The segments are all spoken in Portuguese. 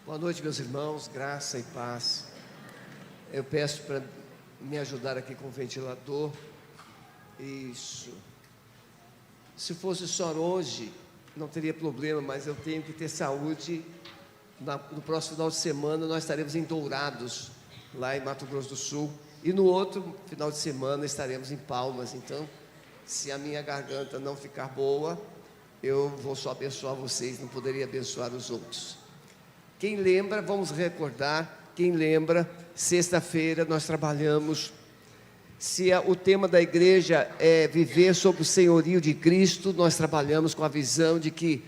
Boa noite, meus irmãos, graça e paz. Eu peço para me ajudar aqui com o ventilador. Isso. Se fosse só hoje, não teria problema, mas eu tenho que ter saúde. No próximo final de semana nós estaremos em Dourados, lá em Mato Grosso do Sul. E no outro final de semana estaremos em Palmas. Então, se a minha garganta não ficar boa, eu vou só abençoar vocês, não poderia abençoar os outros. Quem lembra, vamos recordar, quem lembra, sexta-feira nós trabalhamos, o tema da igreja é viver sob o senhorio de Cristo, nós trabalhamos com a visão de que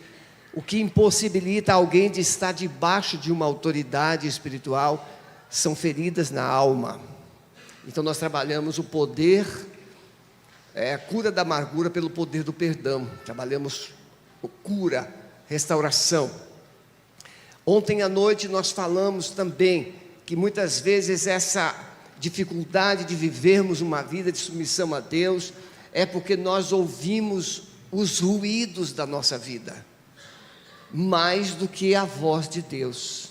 o que impossibilita alguém de estar debaixo de uma autoridade espiritual são feridas na alma. Então nós trabalhamos o poder, a cura da amargura pelo poder do perdão, trabalhamos cura, restauração. Ontem à noite nós falamos também que muitas vezes essa dificuldade de vivermos uma vida de submissão a Deus é porque nós ouvimos os ruídos da nossa vida, mais do que a voz de Deus.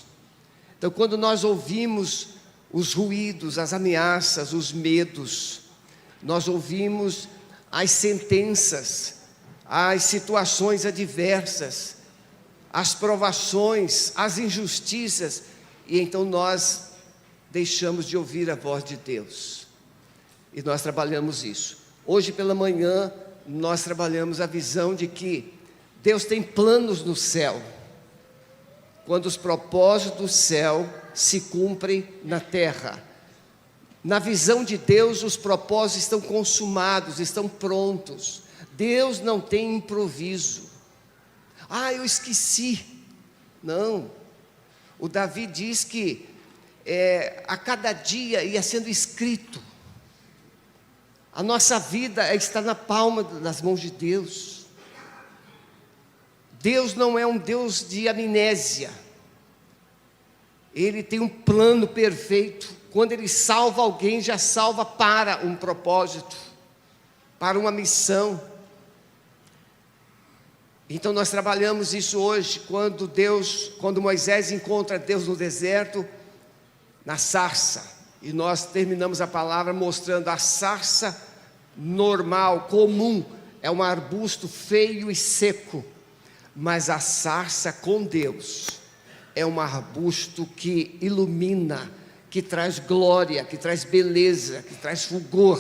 Então, quando nós ouvimos os ruídos, as ameaças, os medos, nós ouvimos as sentenças, as situações adversas, as provações, as injustiças, e então nós deixamos de ouvir a voz de Deus, e nós trabalhamos isso. Hoje pela manhã, nós trabalhamos a visão de que Deus tem planos no céu, quando os propósitos do céu se cumprem na terra. Na visão de Deus, os propósitos estão consumados, estão prontos. Deus não tem improviso. Eu esqueci. Não. O Davi diz que a cada dia ia sendo escrito. A nossa vida está na palma das mãos de Deus. Deus não é um Deus de amnésia. Ele tem um plano perfeito. Quando Ele salva alguém, já salva para um propósito, para uma missão. Então nós trabalhamos isso hoje, quando Moisés encontra Deus no deserto, na sarça, e nós terminamos a palavra mostrando a sarça normal, comum, é um arbusto feio e seco, mas a sarça com Deus é um arbusto que ilumina, que traz glória, que traz beleza, que traz fulgor.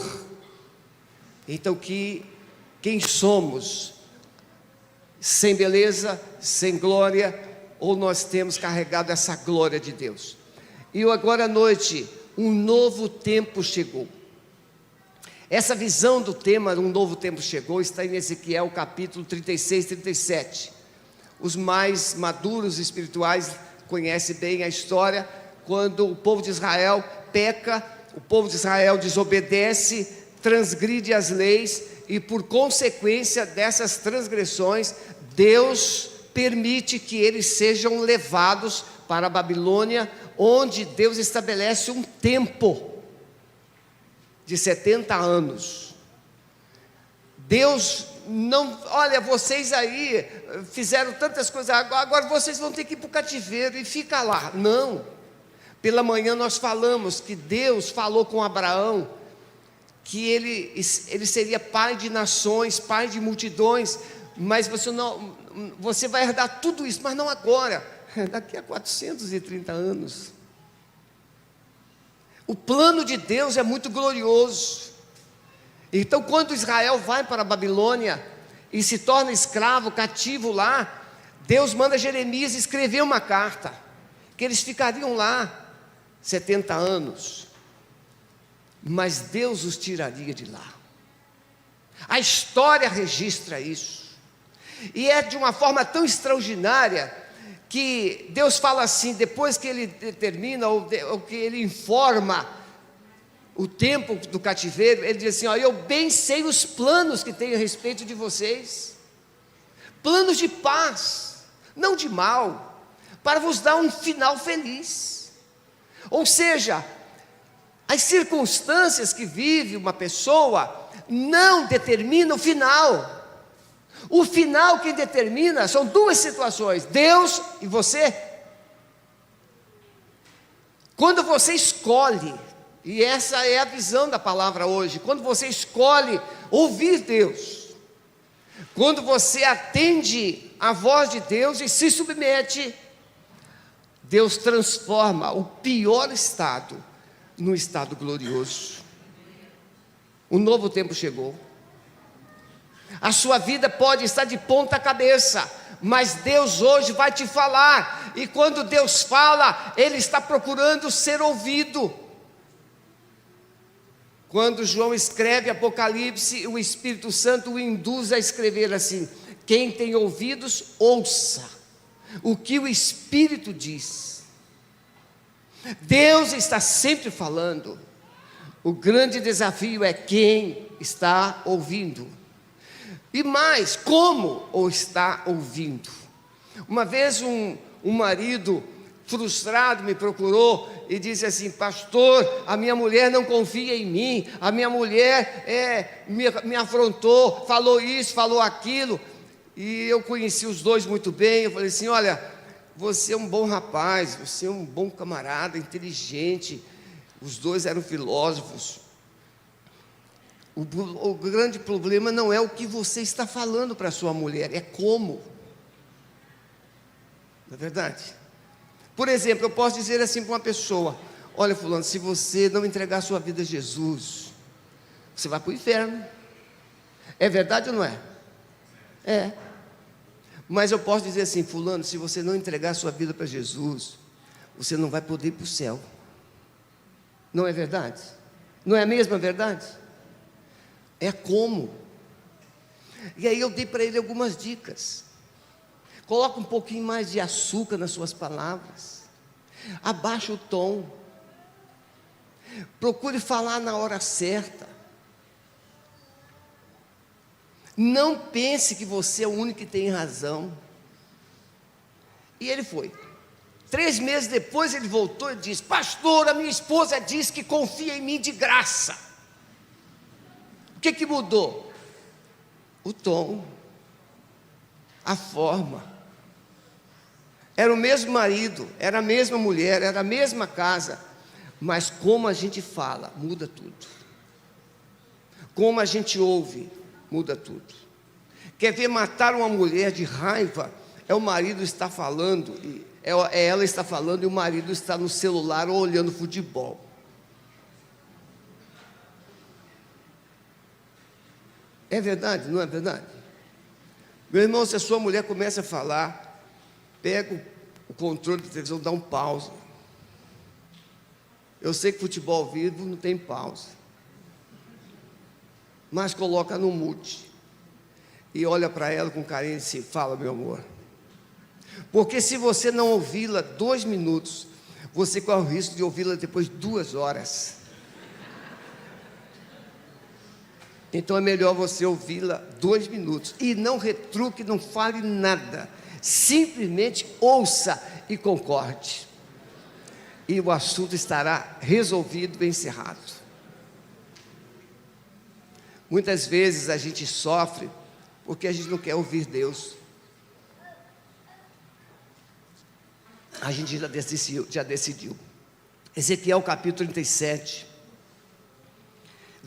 Então quem somos? Sem beleza, sem glória, ou nós temos carregado essa glória de Deus. E agora à noite, um novo tempo chegou. Essa visão do tema, um novo tempo chegou, está em Ezequiel capítulo 36, 37. Os mais maduros espirituais conhecem bem a história, quando o povo de Israel peca, o povo de Israel desobedece, transgride as leis, e por consequência dessas transgressões, Deus permite que eles sejam levados para a Babilônia, onde Deus estabelece um tempo de 70 anos. Deus não, olha, vocês aí fizeram tantas coisas, agora vocês vão ter que ir para o cativeiro e fica lá. Não. Pela manhã nós falamos que Deus falou com Abraão, que ele seria pai de nações, pai de multidões, mas você vai herdar tudo isso, mas não agora, daqui a 430 anos. O plano de Deus é muito glorioso. Então quando Israel vai para a Babilônia e se torna escravo, cativo lá, Deus manda Jeremias escrever uma carta, que eles ficariam lá 70 anos, mas Deus os tiraria de lá. A história registra isso, e é de uma forma tão extraordinária, que Deus fala assim, depois que Ele determina, ou que Ele informa o tempo do cativeiro, Ele diz assim, eu bem sei os planos que tenho a respeito de vocês, planos de paz, não de mal, para vos dar um final feliz. Ou seja, as circunstâncias que vive uma pessoa não determinam o final. O final quem determina são duas situações: Deus e você. Quando você escolhe, e essa é a visão da palavra hoje, quando você escolhe ouvir Deus, quando você atende a voz de Deus e se submete, Deus transforma o pior estado num estado glorioso. O novo tempo chegou. A sua vida pode estar de ponta cabeça, mas Deus hoje vai te falar, e quando Deus fala, Ele está procurando ser ouvido. Quando João escreve Apocalipse, o Espírito Santo o induz a escrever assim: quem tem ouvidos, ouça o que o Espírito diz. Deus está sempre falando. O grande desafio é quem está ouvindo. E mais, como o está ouvindo? Uma vez um marido frustrado me procurou e disse assim: pastor, a minha mulher não confia em mim, a minha mulher me afrontou, falou isso, falou aquilo. E eu conheci os dois muito bem. Eu falei assim: olha, você é um bom rapaz, você é um bom camarada, inteligente. Os dois eram filósofos. O grande problema não é o que você está falando para a sua mulher, é como. Não é verdade? Por exemplo, eu posso dizer assim para uma pessoa: olha, fulano, se você não entregar a sua vida a Jesus, você vai para o inferno. É verdade ou não é? É. Mas eu posso dizer assim: fulano, se você não entregar a sua vida para Jesus, você não vai poder ir para o céu. Não é verdade? Não é a mesma verdade? É como. E aí eu dei para ele algumas dicas. Coloca um pouquinho mais de açúcar nas suas palavras. Abaixa o tom. Procure falar na hora certa. Não pense que você é o único que tem razão. E ele foi. 3 meses depois ele voltou e disse: pastor, a minha esposa diz que confia em mim de graça. O que mudou? O tom, a forma. Era o mesmo marido, era a mesma mulher, era a mesma casa, mas como a gente fala, muda tudo. Como a gente ouve, muda tudo. Quer ver matar uma mulher de raiva? É o marido estar falando, ela está falando e o marido está no celular ou olhando futebol. É verdade, não é verdade? Meu irmão, se a sua mulher começa a falar, pega o controle da televisão, dá um pause. Eu sei que futebol ao vivo não tem pause, mas coloca no mute e olha para ela com carinho e diz: fala, meu amor. Porque se você não ouvi-la 2 minutos, você corre o risco de ouvi-la depois 2 horas. Então é melhor você ouvi-la 2 minutos. E não retruque, não fale nada. Simplesmente ouça e concorde. E o assunto estará resolvido e encerrado. Muitas vezes a gente sofre porque a gente não quer ouvir Deus. A gente já decidiu. Ezequiel capítulo 37.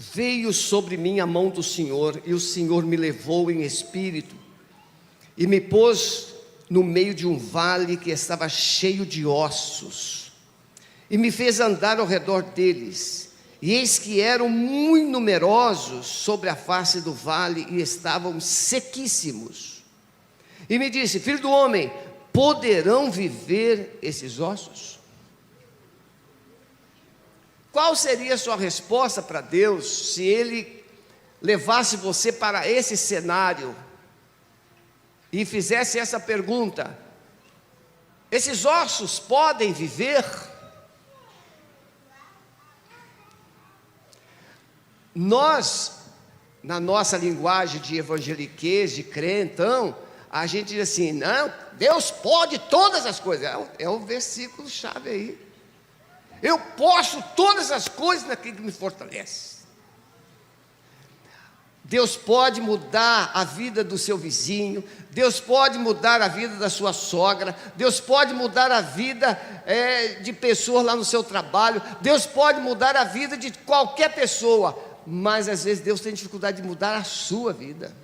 Veio sobre mim a mão do Senhor, e o Senhor me levou em espírito, e me pôs no meio de um vale que estava cheio de ossos, e me fez andar ao redor deles, e eis que eram muito numerosos sobre a face do vale, e estavam sequíssimos. E me disse: filho do homem, poderão viver esses ossos? Qual seria a sua resposta para Deus se Ele levasse você para esse cenário e fizesse essa pergunta: esses ossos podem viver? Nós, na nossa linguagem de evangeliquez, de crentão, a gente diz assim: não, Deus pode todas as coisas. É o versículo chave aí. Eu posso todas as coisas naquele que me fortalece. Deus pode mudar a vida do seu vizinho, Deus pode mudar a vida da sua sogra, Deus pode mudar a vida de pessoas lá no seu trabalho, Deus pode mudar a vida de qualquer pessoa, mas às vezes Deus tem dificuldade de mudar a sua vida.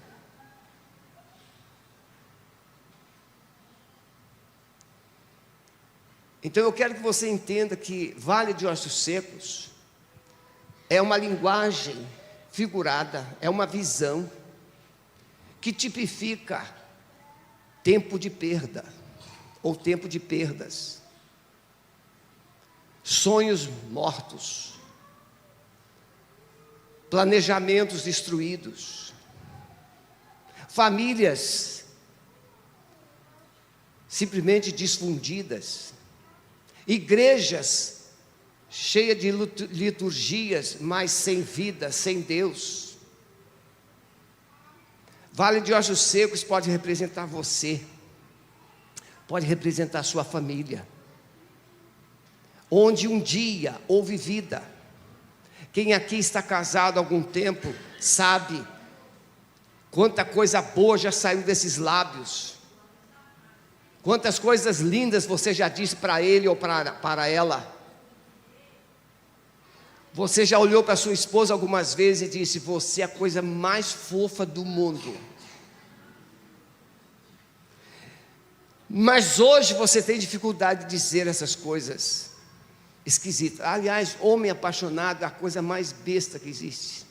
Então eu quero que você entenda que Vale de Ossos Secos é uma linguagem figurada, é uma visão que tipifica tempo de perda ou tempo de perdas, sonhos mortos, planejamentos destruídos, famílias simplesmente desfundidas, igrejas cheias de liturgias, mas sem vida, sem Deus. Vale de Ossos Secos pode representar você, pode representar a sua família, onde um dia houve vida. Quem aqui está casado há algum tempo sabe quanta coisa boa já saiu desses lábios, quantas coisas lindas você já disse para ele ou para ela. Você já olhou para sua esposa algumas vezes e disse: você é a coisa mais fofa do mundo. Mas hoje você tem dificuldade de dizer essas coisas esquisitas. Aliás, homem apaixonado é a coisa mais besta que existe.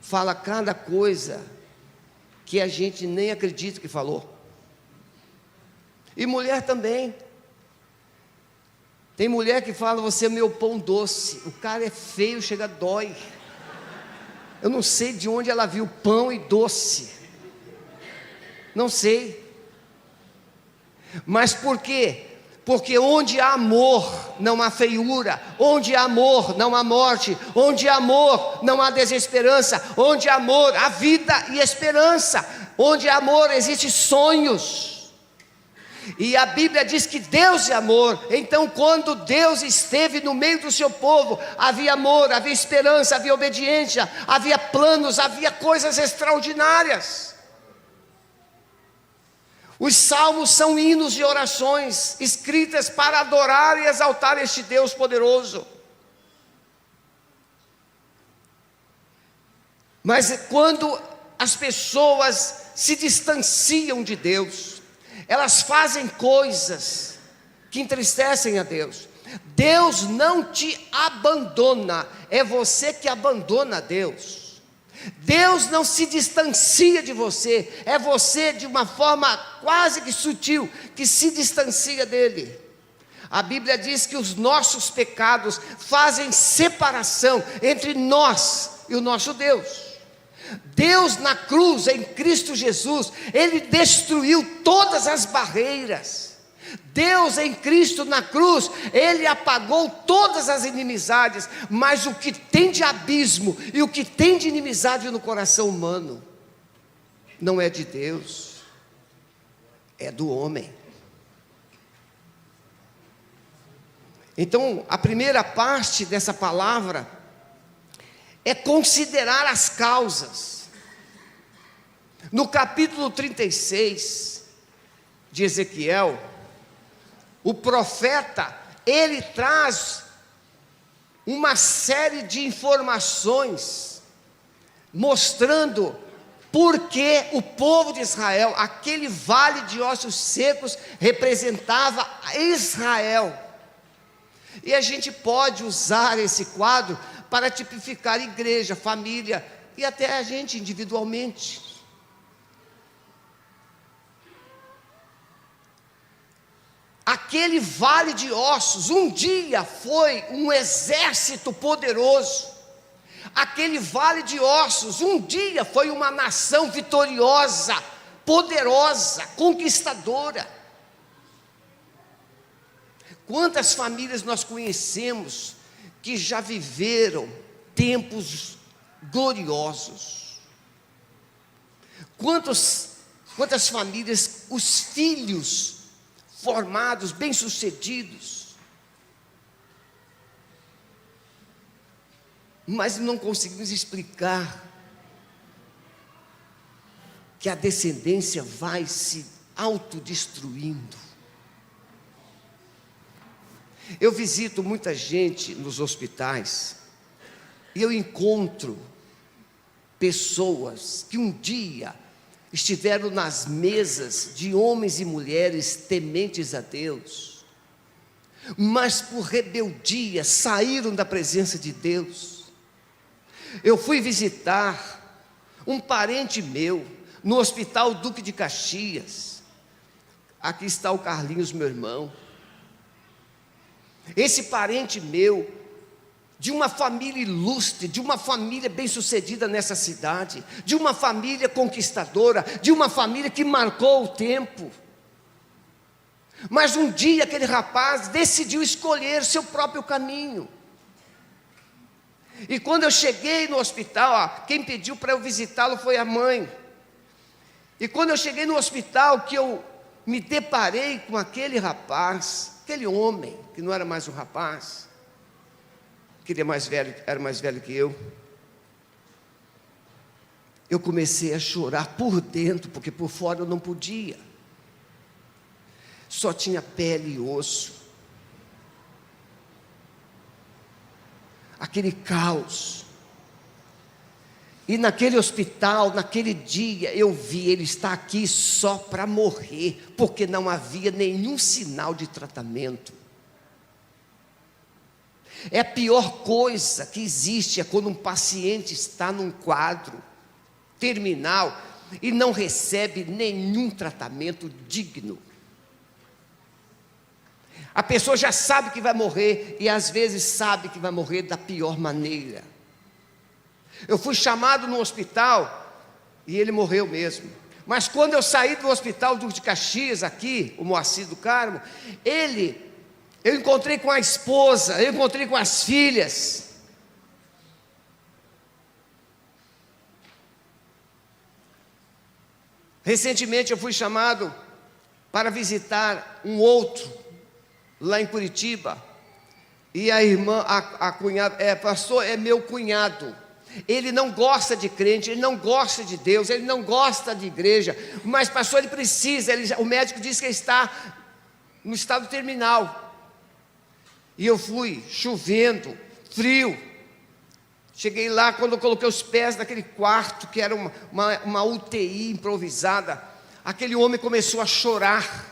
Fala cada coisa que a gente nem acredita que falou. E mulher também. Tem mulher que fala: você é meu pão doce. O cara é feio, chega dói. Eu não sei de onde ela viu pão e doce. Não sei. Mas por quê? Porque onde há amor não há feiura, onde há amor não há morte, onde há amor não há desesperança, onde há amor há vida e esperança, onde há amor existem sonhos. E a Bíblia diz que Deus é amor. Então quando Deus esteve no meio do seu povo, havia amor, havia esperança, havia obediência, havia planos, havia coisas extraordinárias. Os salmos são hinos e orações escritas para adorar e exaltar este Deus poderoso. Mas quando as pessoas se distanciam de Deus, elas fazem coisas que entristecem a Deus. Deus não te abandona, é você que abandona a Deus. Deus não se distancia de você, é você de uma forma quase que sutil que se distancia dele. A Bíblia diz que os nossos pecados fazem separação entre nós e o nosso Deus. Deus na cruz, em Cristo Jesus, Ele destruiu todas as barreiras. Deus em Cristo na cruz, Ele apagou todas as inimizades. Mas o que tem de abismo e o que tem de inimizade no coração humano, não é de Deus, é do homem. Então a primeira parte dessa palavra é considerar as causas. No capítulo 36 de Ezequiel, o profeta, ele traz uma série de informações, mostrando por que o povo de Israel, aquele vale de ossos secos, representava Israel. E a gente pode usar esse quadro para tipificar igreja, família e até a gente individualmente. Aquele vale de ossos um dia foi um exército poderoso. Aquele vale de ossos um dia foi uma nação vitoriosa, poderosa, conquistadora. Quantas famílias nós conhecemos que já viveram tempos gloriosos? Quantas famílias, os filhos formados, bem-sucedidos, mas não conseguimos explicar que a descendência vai se autodestruindo. Eu visito muita gente nos hospitais e eu encontro pessoas que um dia estiveram nas mesas de homens e mulheres tementes a Deus, mas por rebeldia saíram da presença de Deus. Eu fui visitar um parente meu no Hospital Duque de Caxias. Aqui está o Carlinhos, meu irmão. Esse parente meu, de uma família ilustre, de uma família bem-sucedida nessa cidade, de uma família conquistadora, de uma família que marcou o tempo. Mas um dia aquele rapaz decidiu escolher seu próprio caminho. E quando eu cheguei no hospital, quem pediu para eu visitá-lo foi a mãe. E quando eu cheguei no hospital, que eu me deparei com aquele rapaz, aquele homem, que não era mais um rapaz, que ele era mais velho que eu comecei a chorar por dentro, porque por fora eu não podia. Só tinha pele e osso. Aquele caos. E naquele hospital, naquele dia, eu vi, ele está aqui só para morrer, porque não havia nenhum sinal de tratamento. É a pior coisa que existe, é quando um paciente está num quadro terminal e não recebe nenhum tratamento digno. A pessoa já sabe que vai morrer e às vezes sabe que vai morrer da pior maneira. Eu fui chamado no hospital e ele morreu mesmo. Mas quando eu saí do Hospital Duque de Caxias, aqui, o Moacir do Carmo, eu encontrei com a esposa, eu encontrei com as filhas. Recentemente eu fui chamado para visitar um outro, lá em Curitiba. E a irmã, a cunhada, pastor, é meu cunhado. Ele não gosta de crente, ele não gosta de Deus, ele não gosta de igreja. Mas pastor, ele precisa, o médico disse que ele está no estado terminal. E eu fui, chovendo, frio. Cheguei lá, quando eu coloquei os pés naquele quarto, que era uma UTI improvisada, aquele homem começou a chorar.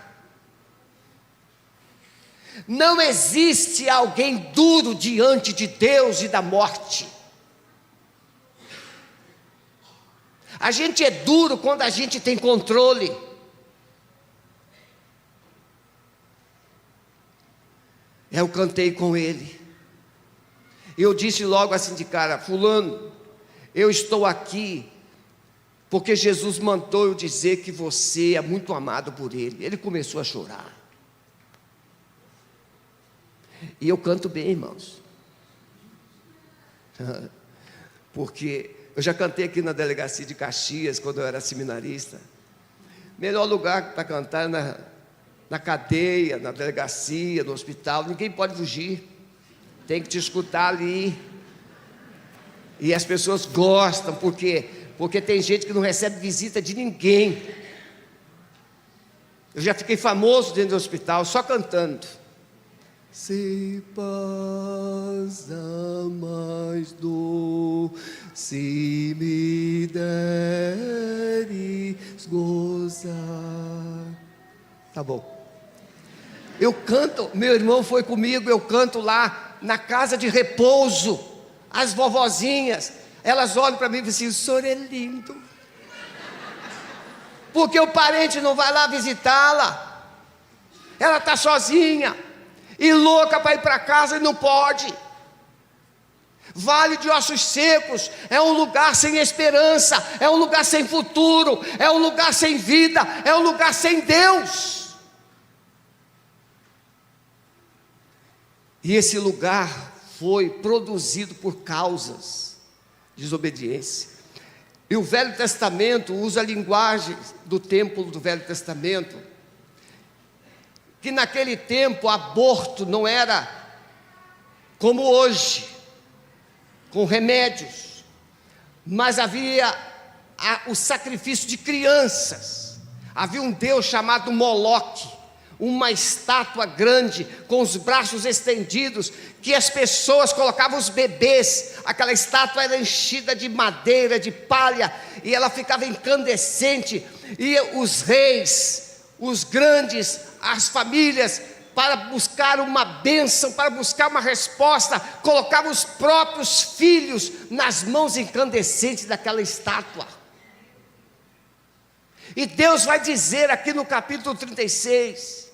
Não existe alguém duro diante de Deus e da morte. A gente é duro quando a gente tem controle. Eu cantei com ele. Eu disse logo assim de cara: fulano, eu estou aqui porque Jesus mandou eu dizer que você é muito amado por ele. Ele começou a chorar. E eu canto bem, irmãos. Porque eu já cantei aqui na delegacia de Caxias, quando eu era seminarista. Melhor lugar para cantar é na cadeia, na delegacia, no hospital. Ninguém pode fugir. Tem que te escutar ali. E as pessoas gostam, porque tem gente que não recebe visita de ninguém. Eu já fiquei famoso dentro do hospital, só cantando. Se passa mais dor, se me deres gozar. Tá bom. Eu canto, meu irmão foi comigo, eu canto lá na casa de repouso. As vovozinhas, elas olham para mim e dizem assim: o senhor é lindo. Porque o parente não vai lá visitá-la. Ela está sozinha e louca para ir para casa e não pode. Vale de Ossos Secos é um lugar sem esperança, é um lugar sem futuro, é um lugar sem vida, é um lugar sem Deus. E esse lugar foi produzido por causas de desobediência. E o Velho Testamento usa a linguagem do templo do Velho Testamento, que naquele tempo aborto não era como hoje, com remédios, mas havia o sacrifício de crianças. Havia um deus chamado Moloque, uma estátua grande, com os braços estendidos, que as pessoas colocavam os bebês. Aquela estátua era enchida de madeira, de palha, e ela ficava incandescente, e os reis, os grandes, as famílias, para buscar uma bênção, para buscar uma resposta, colocavam os próprios filhos nas mãos incandescentes daquela estátua. E Deus vai dizer aqui no capítulo 36,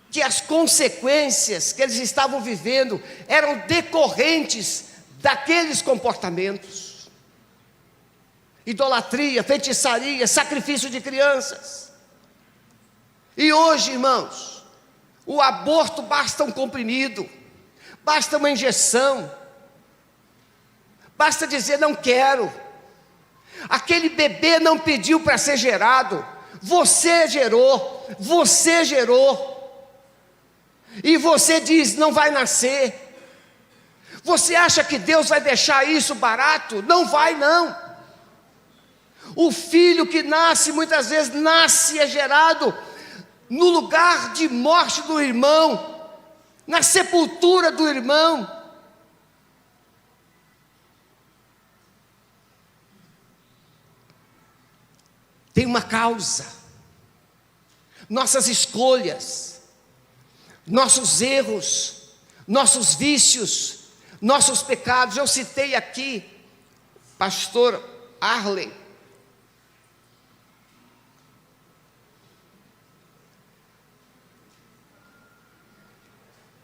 que as consequências que eles estavam vivendo eram decorrentes daqueles comportamentos: idolatria, feitiçaria, sacrifício de crianças. E hoje, irmãos, o aborto basta um comprimido, basta uma injeção, basta dizer não quero. Aquele bebê não pediu para ser gerado, você gerou, e você diz não vai nascer. Você acha que Deus vai deixar isso barato? Não vai, não. O filho que nasce, muitas vezes nasce e é gerado no lugar de morte do irmão, na sepultura do irmão. Tem uma causa. Nossas escolhas, nossos erros, nossos vícios, nossos pecados. Eu citei aqui pastor Arlen.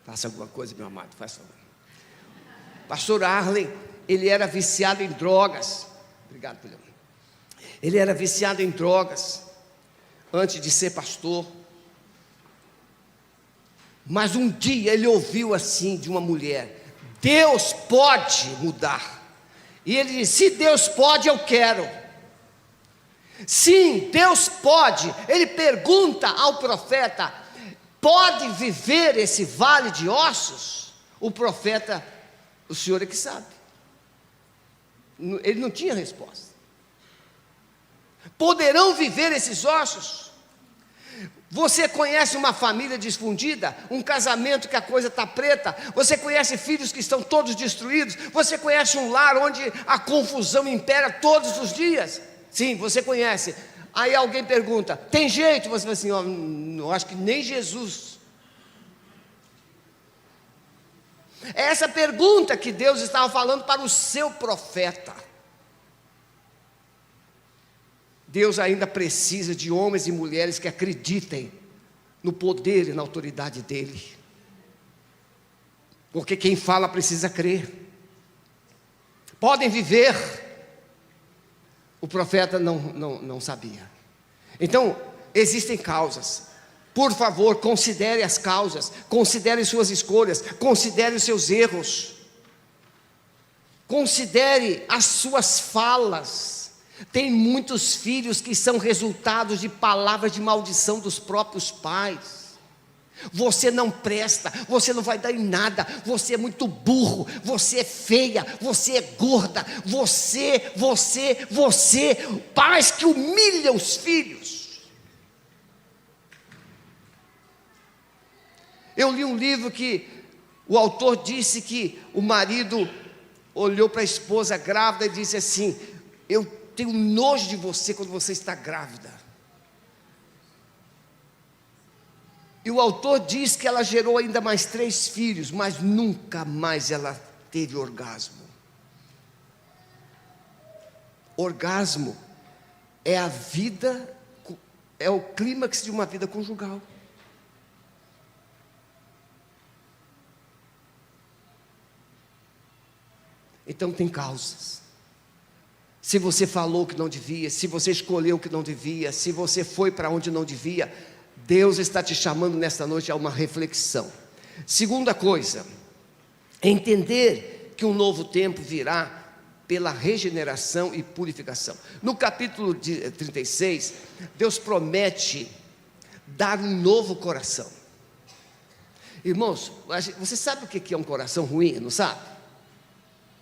Faça alguma coisa, meu amado, faça favor. Pastor Arlen, ele era viciado em drogas. Obrigado, filho. Ele era viciado em drogas antes de ser pastor. Mas um dia ele ouviu assim de uma mulher: Deus pode mudar. E ele disse: se Deus pode, eu quero. Sim, Deus pode. Ele pergunta ao profeta: pode viver esse vale de ossos? O profeta: o senhor é que sabe. Ele não tinha resposta. Poderão viver esses ossos? Você conhece uma família desfundida, um casamento que a coisa está preta? Você conhece filhos que estão todos destruídos? Você conhece um lar onde a confusão impera todos os dias? Sim, você conhece. Aí alguém pergunta: tem jeito? Você fala assim: ó, eu acho que nem Jesus. É essa pergunta que Deus estava falando para o seu profeta. Deus ainda precisa de homens e mulheres que acreditem no poder e na autoridade dEle. Porque quem fala precisa crer. Podem viver. O profeta não sabia. Então, existem causas. Por favor, considere as causas, considere suas escolhas, considere os seus erros. Considere as suas falas. Tem muitos filhos que são resultados de palavras de maldição dos próprios pais. Você não presta, você não vai dar em nada, você é muito burro, você é feia, você é gorda, você, pais que humilham os filhos. Eu li um livro que o autor disse que o marido olhou para a esposa grávida e disse assim: eu tenho nojo de você quando você está grávida. E o autor diz que ela gerou ainda mais 3 filhos, mas nunca mais ela teve orgasmo. Orgasmo é a vida, é o clímax de uma vida conjugal. Então tem causas. Se você falou o que não devia, se você escolheu o que não devia, se você foi para onde não devia, Deus está te chamando nesta noite a uma reflexão. Segunda coisa, entender que um novo tempo virá pela regeneração e purificação. No capítulo 36, Deus promete dar um novo coração. Irmãos, você sabe o que é um coração ruim, não sabe?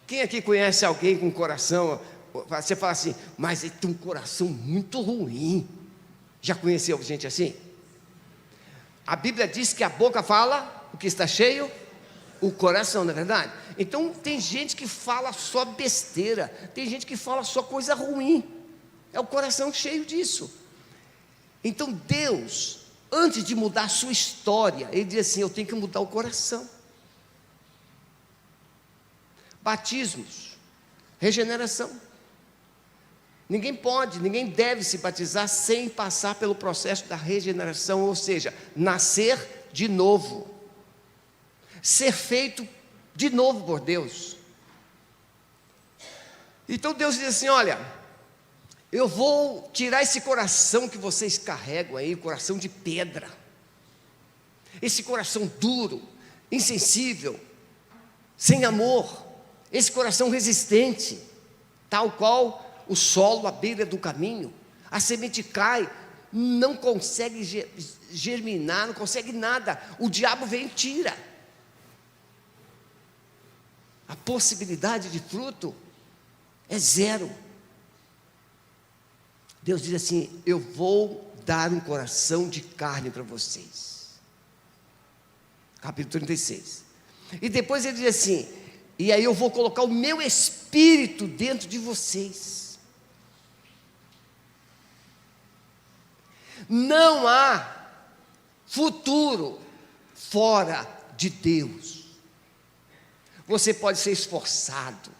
Quem aqui conhece alguém com coração Você fala assim, mas ele tem um coração muito ruim. Já conheceu gente assim? A Bíblia diz que a boca fala o que está cheio, o coração, não é verdade? Então tem gente que fala só besteira, tem gente que fala só coisa ruim, é o coração cheio disso. Então Deus, antes de mudar a sua história, Ele diz assim, eu tenho que mudar o coração. Batismos, regeneração. Ninguém deve se batizar sem passar pelo processo da regeneração, ou seja, nascer de novo, ser feito de novo por Deus. Então Deus diz assim, olha, eu vou tirar esse coração que vocês carregam aí, coração de pedra, esse coração duro, insensível, sem amor, esse coração resistente, tal qual o solo à beira do caminho, a semente cai, não consegue germinar, não consegue nada, o diabo vem e tira, a possibilidade de fruto é zero. Deus diz assim, eu vou dar um coração de carne para vocês, capítulo 36, e depois ele diz assim, e aí eu vou colocar o meu espírito dentro de vocês. Não há futuro fora de Deus. Você pode ser esforçado,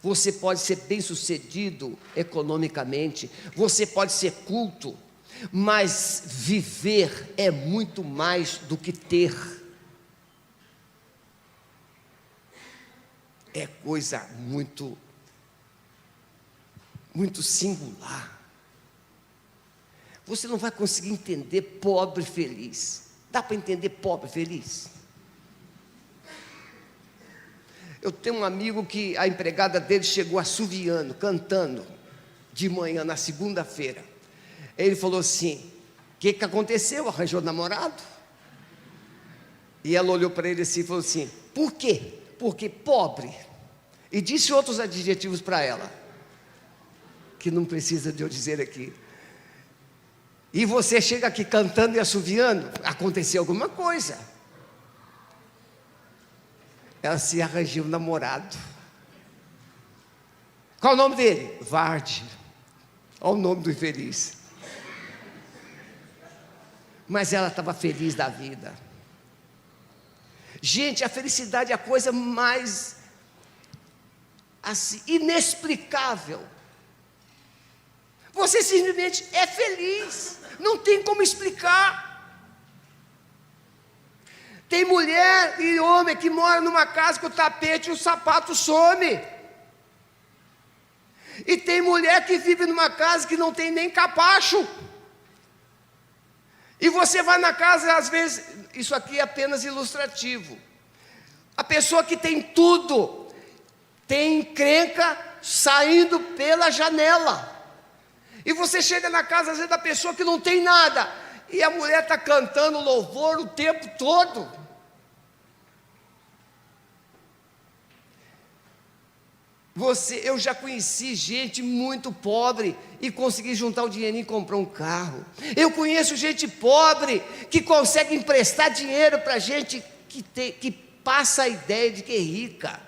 você pode ser bem-sucedido economicamente, você pode ser culto, mas viver é muito mais do que ter. É coisa muito singular. Você não vai conseguir entender pobre feliz. Dá para entender pobre feliz? Eu tenho um amigo que a empregada dele chegou assoviando, cantando, de manhã, na segunda-feira. Ele falou assim, o que aconteceu? Arranjou namorado? E ela olhou para ele assim e falou assim, por quê? Porque pobre. E disse outros adjetivos para ela, que não precisa de eu dizer aqui. E você chega aqui cantando e assoviando, aconteceu alguma coisa. Ela se arranjou um namorado. Qual o nome dele? Varde. Olha o nome do infeliz. Mas ela estava feliz da vida. Gente, a felicidade é a coisa mais assim, inexplicável. Você simplesmente é feliz, não tem como explicar. Tem mulher e homem que mora numa casa que o tapete e o sapato some. E tem mulher que vive numa casa que não tem nem capacho. E você vai na casa, às vezes, isso aqui é apenas ilustrativo. A pessoa que tem tudo, tem encrenca saindo pela janela. E você chega na casa, às vezes, da pessoa que não tem nada, e a mulher está cantando louvor o tempo todo. Eu já conheci gente muito pobre e consegui juntar o dinheirinho e comprar um carro. Eu conheço gente pobre que consegue emprestar dinheiro para gente que passa a ideia de que é rica.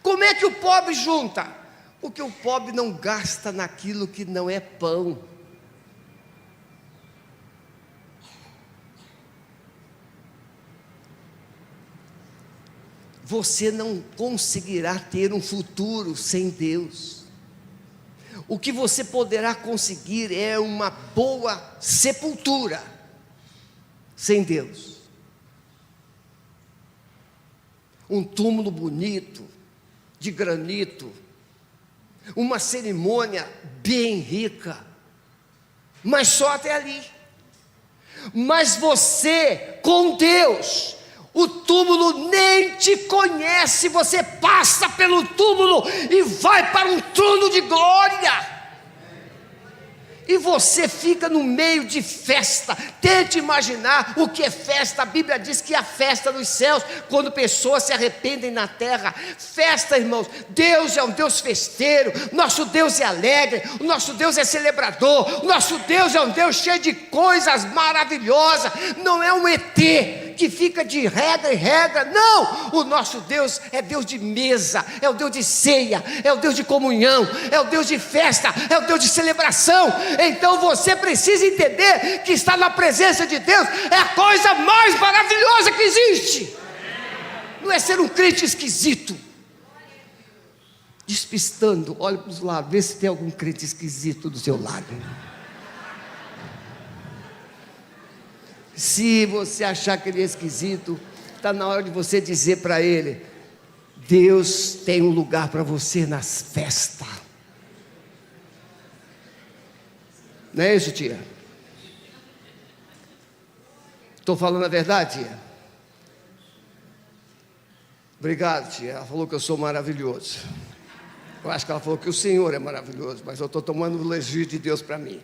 Como é que o pobre junta? Porque o pobre não gasta naquilo que não é pão. Você não conseguirá ter um futuro sem Deus. O que você poderá conseguir é uma boa sepultura sem Deus. Um túmulo bonito, de granito, uma cerimônia bem rica, mas só até ali. Mas você, com Deus, o túmulo nem te conhece, você passa pelo túmulo e vai para um trono de glória. e você fica no meio de festa. Tente imaginar o que é festa. A Bíblia diz que há festa nos céus, quando pessoas se arrependem na terra. Festa, irmãos, Deus é um Deus festeiro, nosso Deus é alegre, o nosso Deus é celebrador, o nosso Deus é um Deus cheio de coisas maravilhosas. Não é um ET que fica de regra em regra, não. O nosso Deus é Deus de mesa, é o Deus de ceia, é o Deus de comunhão, é o Deus de festa, é o Deus de celebração. Então você precisa entender que estar na presença de Deus é a coisa mais maravilhosa que existe. Não é ser um crente esquisito, despistando. Olha para os lados, vê se tem algum crente esquisito do seu lado. Se você achar que ele é esquisito, está na hora de você dizer para ele: Deus tem um lugar para você nas festas. Não é isso, tia? Estou falando a verdade, tia? Obrigado, tia. Ela falou que eu sou maravilhoso. Eu acho que ela falou que o Senhor é maravilhoso, mas eu estou tomando o elogio de Deus para mim.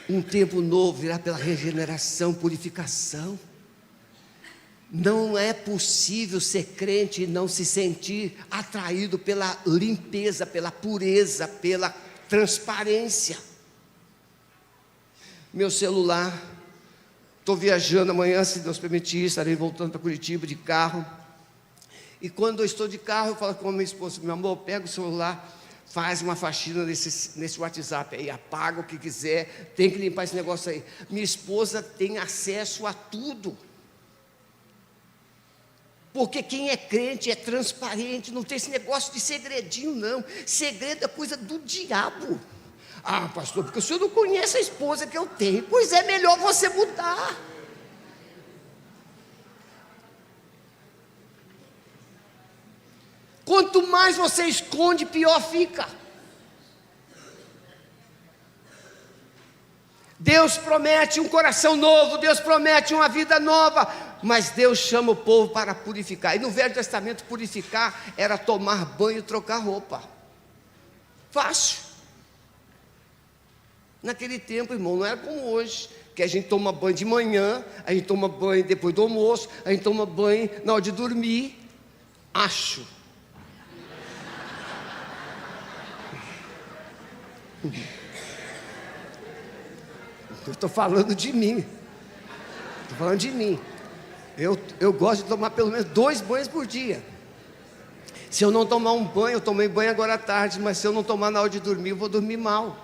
Um tempo novo virá pela regeneração, purificação. Não é possível ser crente e não se sentir atraído pela limpeza, pela pureza, pela transparência. Meu celular, estou viajando amanhã, se Deus permitir, estarei voltando para Curitiba de carro. E quando eu estou de carro, eu falo com a minha esposa: meu amor, pega o celular, faz uma faxina nesse WhatsApp aí, apaga o que quiser, tem que limpar esse negócio aí. Minha esposa tem acesso a tudo, porque quem é crente é transparente, não tem esse negócio de segredinho não. Segredo é coisa do diabo. Ah, pastor, porque o senhor não conhece a esposa que eu tenho. Pois é, melhor você mudar. Quanto mais você esconde, pior fica. Deus promete um coração novo, Deus promete uma vida nova, mas Deus chama o povo para purificar. E no Velho Testamento, purificar era tomar banho e trocar roupa. Fácil. Naquele tempo, irmão, não era como hoje, que a gente toma banho de manhã, a gente toma banho depois do almoço, a gente toma banho na hora de dormir. Acho. Eu estou falando de mim. Estou falando de mim. Eu gosto de tomar pelo menos 2 banhos por dia. Se eu não tomar um banho, eu tomei banho agora à tarde, mas se eu não tomar na hora de dormir, eu vou dormir mal.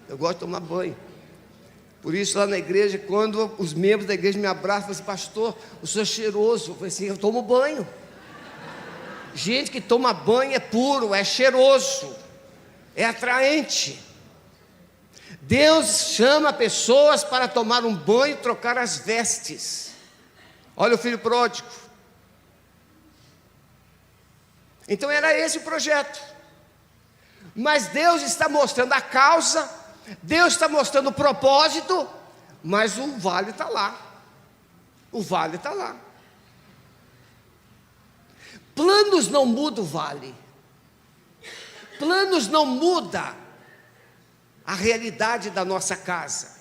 Eu gosto de tomar banho. Por isso lá na igreja, quando os membros da igreja me abraçam, falam assim: pastor, o senhor é cheiroso. Eu falei assim: eu tomo banho. Gente que toma banho é puro, é cheiroso, é atraente. Deus chama pessoas para tomar um banho e trocar as vestes. Olha o filho pródigo. Então era esse o projeto. Mas Deus está mostrando a causa, Deus está mostrando o propósito, mas o vale está lá. O vale está lá. Planos não mudam o vale. Planos não mudam a realidade da nossa casa.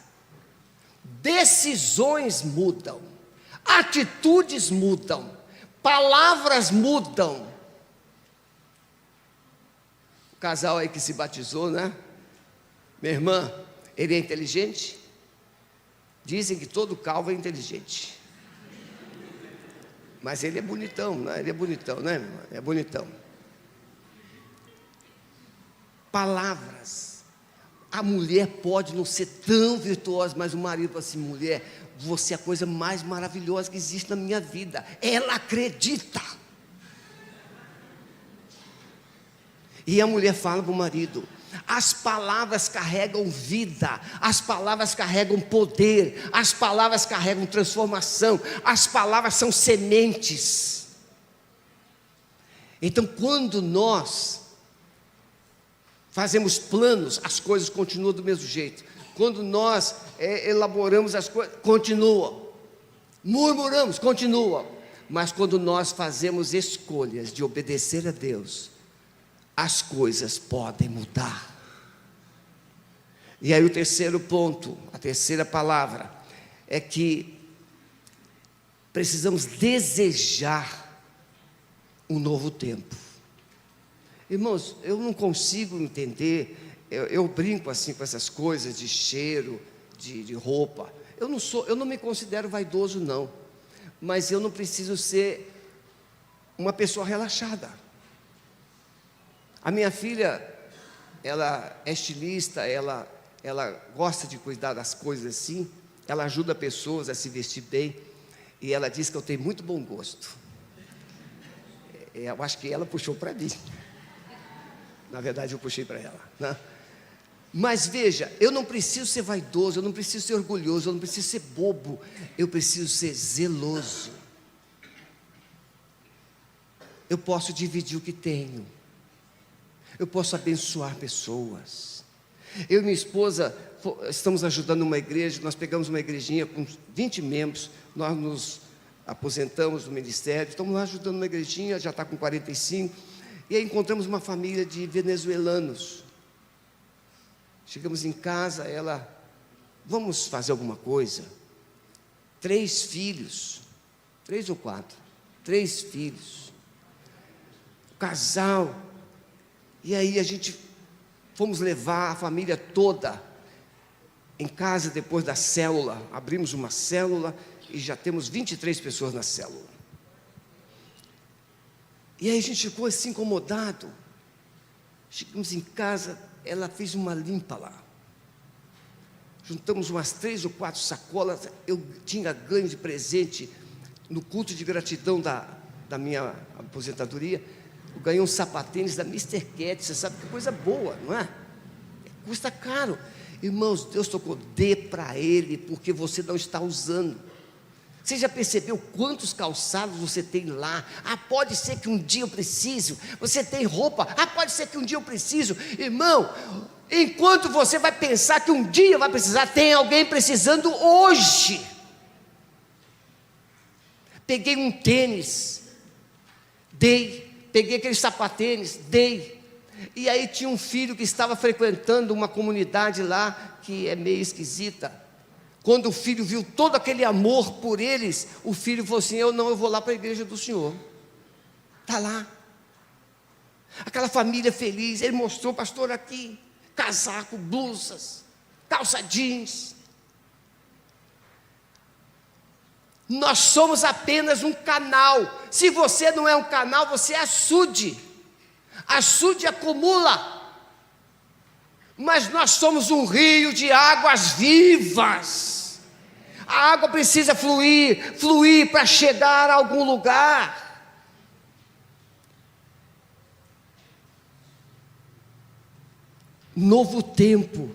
Decisões mudam, atitudes mudam, palavras mudam. O casal aí que se batizou, né? Minha irmã, ele é inteligente? Dizem que todo calvo é inteligente. Mas ele é bonitão, né? Ele é bonitão, né, meu irmão? É bonitão. Palavras. A mulher pode não ser tão virtuosa, mas o marido fala assim: mulher, você é a coisa mais maravilhosa que existe na minha vida. Ela acredita. E a mulher fala para o marido: as palavras carregam vida, as palavras carregam poder, as palavras carregam transformação, as palavras são sementes. Então, quando nós fazemos planos, as coisas continuam do mesmo jeito. Quando nós elaboramos as coisas, continuam. Murmuramos, continuam. Mas quando nós fazemos escolhas de obedecer a Deus, as coisas podem mudar. E aí o terceiro ponto, a terceira palavra, é que precisamos desejar um novo tempo. Irmãos, eu não consigo entender, eu brinco assim com essas coisas de cheiro, de roupa. Eu não me considero vaidoso não, mas eu não preciso ser uma pessoa relaxada. A minha filha, ela é estilista, ela gosta de cuidar das coisas assim, ela ajuda pessoas a se vestir bem, e ela diz que eu tenho muito bom gosto. Eu acho que ela puxou para mim. Na verdade, eu puxei para ela, né? Mas veja, eu não preciso ser vaidoso, eu não preciso ser orgulhoso, eu não preciso ser bobo, eu preciso ser zeloso. Eu posso dividir o que tenho, eu posso abençoar pessoas. Eu e minha esposa estamos ajudando uma igreja, nós pegamos uma igrejinha com 20 membros, nós nos aposentamos do ministério, estamos lá ajudando uma igrejinha, já está com 45, e aí encontramos uma família de venezuelanos. Chegamos em casa, vamos fazer alguma coisa? 3 filhos, 3 ou 4, 3 filhos, casal, e aí a gente fomos levar a família toda em casa depois da célula, abrimos uma célula e já temos 23 pessoas na célula. E aí a gente ficou assim incomodado. Chegamos em casa, ela fez uma limpa lá. Juntamos umas 3 ou 4 sacolas, eu tinha ganho de presente no culto de gratidão da minha aposentadoria. Eu ganhei um sapatênis da Mr. Cat, você sabe que coisa boa, não é? Custa caro. Irmãos, Deus tocou, dê para ele, porque você não está usando. Você já percebeu quantos calçados você tem lá? Pode ser que um dia eu preciso. Você tem roupa? Pode ser que um dia eu preciso. Irmão, enquanto você vai pensar que um dia vai precisar, tem alguém precisando hoje. Peguei um tênis, dei. Peguei aquele sapatênis, dei. E aí tinha um filho que estava frequentando uma comunidade lá, que é meio esquisita. Quando o filho viu todo aquele amor por eles, o filho falou assim, eu vou lá para a igreja do Senhor. Está lá. Aquela família feliz, ele mostrou, pastor, aqui, casaco, blusas, calça jeans. Nós somos apenas um canal. Se você não é um canal, você é açude. Açude acumula. Mas nós somos um rio de águas vivas. A água precisa fluir para chegar a algum lugar. Novo tempo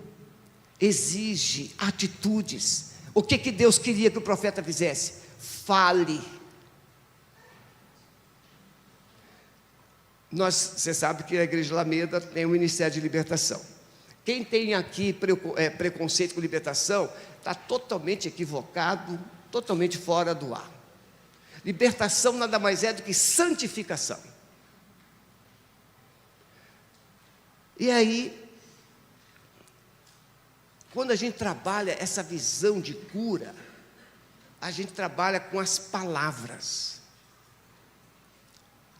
exige atitudes. O que Deus queria que o profeta fizesse? Fale. Você sabe que a Igreja Alameda tem um Ministério de Libertação. Quem tem aqui preconceito com libertação, está totalmente equivocado, totalmente fora do ar. Libertação nada mais é do que santificação. E aí, quando a gente trabalha essa visão de cura, a gente trabalha com as palavras.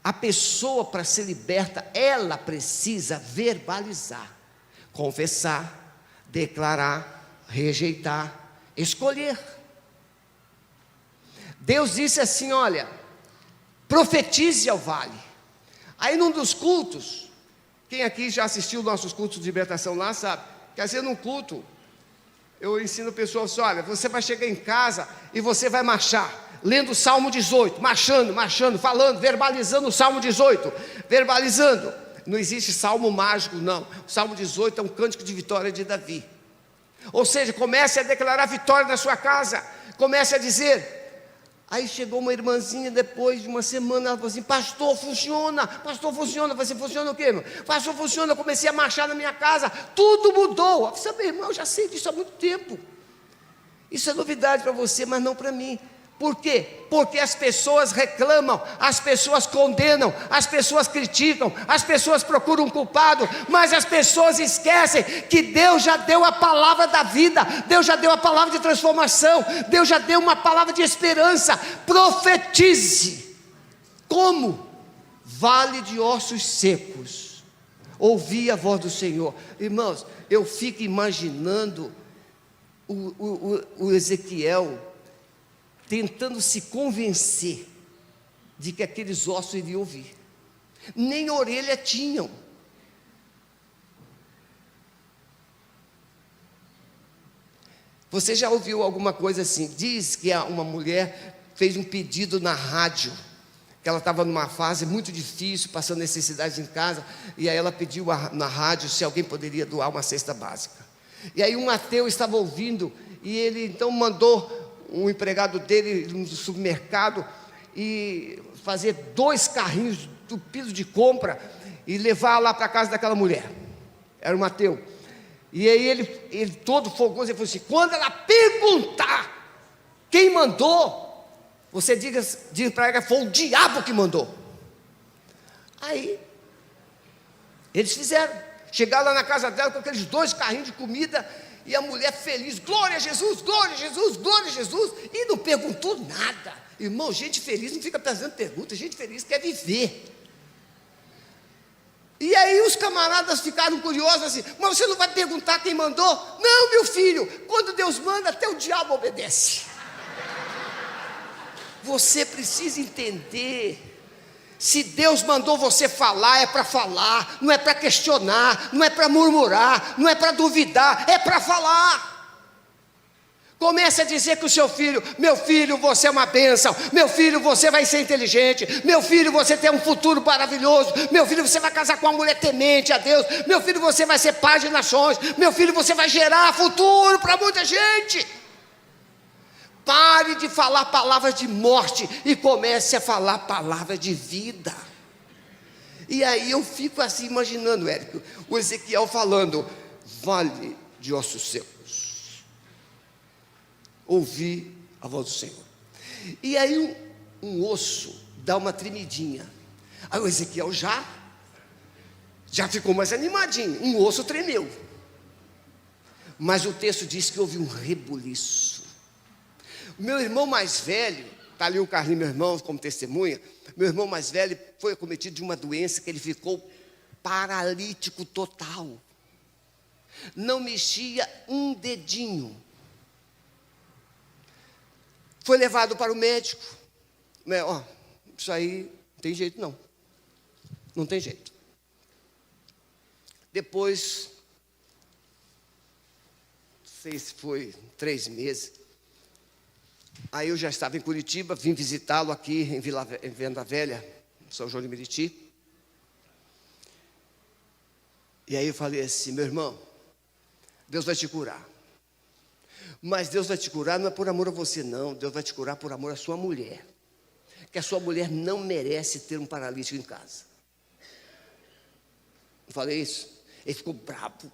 A pessoa, para ser liberta, ela precisa verbalizar, confessar, declarar, rejeitar, escolher. Deus disse assim, olha, profetize ao vale. Aí num dos cultos, quem aqui já assistiu nossos cultos de libertação lá, sabe, quer dizer, num culto, eu ensino pessoas assim, olha, você vai chegar em casa e você vai marchar, lendo o Salmo 18, marchando, falando, verbalizando o Salmo 18, verbalizando. Não existe salmo mágico, não. O Salmo 18 é um cântico de vitória de Davi. Ou seja, comece a declarar vitória na sua casa, comece a dizer. Aí chegou uma irmãzinha depois de uma semana, ela falou assim, pastor, funciona. Você funciona o quê, irmão? Pastor, funciona, eu comecei a marchar na minha casa, tudo mudou. Eu falei, irmão, eu já sei disso há muito tempo. Isso é novidade para você, mas não para mim. Por quê? Porque as pessoas reclamam, as pessoas condenam, as pessoas criticam, as pessoas procuram um culpado, mas as pessoas esquecem que Deus já deu a palavra da vida, Deus já deu a palavra de transformação, Deus já deu uma palavra de esperança. Profetize. Como? Vale de ossos secos, ouvi a voz do Senhor. Irmãos, eu fico imaginando o Ezequiel tentando se convencer de que aqueles ossos iriam ouvir. Nem orelha tinham. Você já ouviu alguma coisa assim? Diz que uma mulher fez um pedido na rádio, que ela estava numa fase muito difícil, passando necessidades em casa, e aí ela pediu na rádio se alguém poderia doar uma cesta básica. E aí um ateu estava ouvindo, e ele então mandou um empregado dele no supermercado e fazer 2 carrinhos entupidos de compra e levar lá para a casa daquela mulher. Era um ateu. E aí ele todo fogoso, ele falou assim: quando ela perguntar quem mandou, você diz para ela que foi o diabo que mandou. Aí eles fizeram, chegaram lá na casa dela com aqueles 2 carrinhos de comida, e a mulher feliz, glória a Jesus, glória a Jesus, glória a Jesus, e não perguntou nada. Irmão, gente feliz não fica fazendo perguntas, gente feliz quer viver. E aí os camaradas ficaram curiosos assim: mas você não vai perguntar quem mandou? Não, meu filho, quando Deus manda, até o diabo obedece. Você precisa entender, se Deus mandou você falar, é para falar, não é para questionar, não é para murmurar, não é para duvidar, é para falar. Comece a dizer que o seu filho: meu filho, você é uma bênção, meu filho, você vai ser inteligente, meu filho, você tem um futuro maravilhoso, meu filho, você vai casar com uma mulher temente a Deus, meu filho, você vai ser pai de nações, meu filho, você vai gerar futuro para muita gente. Pare de falar palavras de morte e comece a falar palavras de vida. E aí eu fico assim imaginando, Érico, o Ezequiel falando: vale de ossos secos, ouvi a voz do Senhor. E aí um osso dá uma tremidinha. Aí o Ezequiel já ficou mais animadinho, um osso tremeu. Mas o texto diz que houve um rebuliço. Meu irmão mais velho, está ali o Carlinhos, meu irmão, como testemunha. Meu irmão mais velho foi acometido de uma doença que ele ficou paralítico total. Não mexia um dedinho. Foi levado para o médico. Isso aí não tem jeito não. Não tem jeito. Depois, não sei se foi 3 meses, aí eu já estava em Curitiba, vim visitá-lo aqui em Venda Velha, São João de Meriti. E aí eu falei assim: meu irmão, Deus vai te curar. Mas Deus vai te curar não é por amor a você não, Deus vai te curar por amor à sua mulher. Que a sua mulher não merece ter um paralítico em casa. Eu falei isso, ele ficou bravo.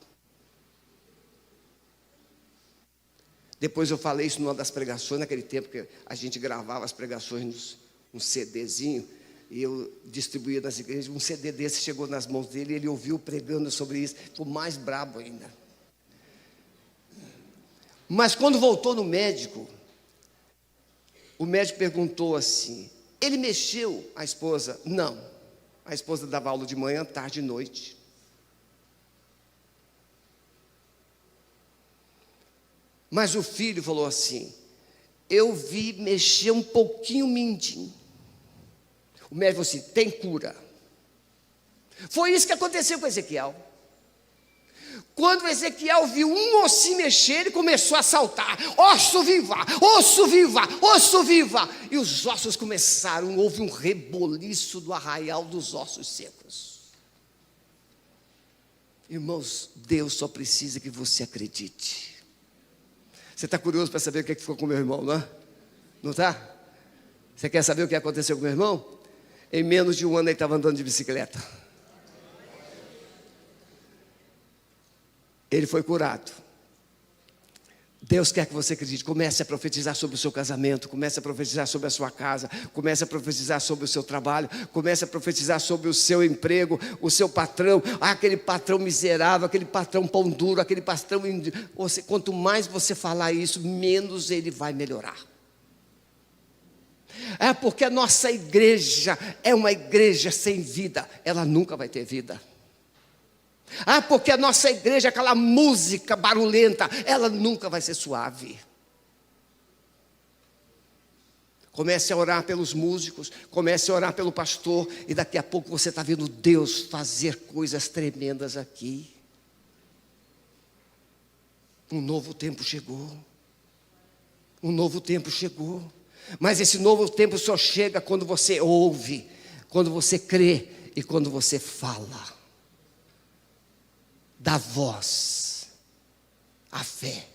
Depois eu falei isso numa das pregações, naquele tempo que a gente gravava as pregações num CDzinho, e eu distribuía nas igrejas. Um CD desse chegou nas mãos dele, e ele ouviu pregando sobre isso, ficou mais brabo ainda. Mas quando voltou no médico, o médico perguntou assim: ele mexeu a esposa? Não, a esposa dava aula de manhã, tarde e noite. Mas o filho falou assim: eu vi mexer um pouquinho o mindinho. O médico falou assim: tem cura. Foi isso que aconteceu com Ezequiel. Quando Ezequiel viu um ossinho mexer, ele começou a saltar: osso viva, osso viva, osso viva. E os ossos começaram, houve um reboliço do arraial dos ossos secos. Irmãos, Deus só precisa que você acredite. Você está curioso para saber o que ficou com meu irmão, não é? Não está? Você quer saber o que aconteceu com meu irmão? Em menos de um ano ele estava andando de bicicleta. Ele foi curado. Deus quer que você acredite. Comece a profetizar sobre o seu casamento, comece a profetizar sobre a sua casa, comece a profetizar sobre o seu trabalho, comece a profetizar sobre o seu emprego, o seu patrão, aquele patrão miserável, aquele patrão pão duro, aquele patrão... Quanto mais você falar isso, menos ele vai melhorar. É porque a nossa igreja é uma igreja sem vida, ela nunca vai ter vida. Porque a nossa igreja, aquela música barulhenta, ela nunca vai ser suave. Comece a orar pelos músicos, comece a orar pelo pastor, e daqui a pouco você está vendo Deus fazer coisas tremendas aqui. Um novo tempo chegou. Um novo tempo chegou. Mas esse novo tempo só chega quando você ouve, quando você crê e quando você fala. Dá voz à fé.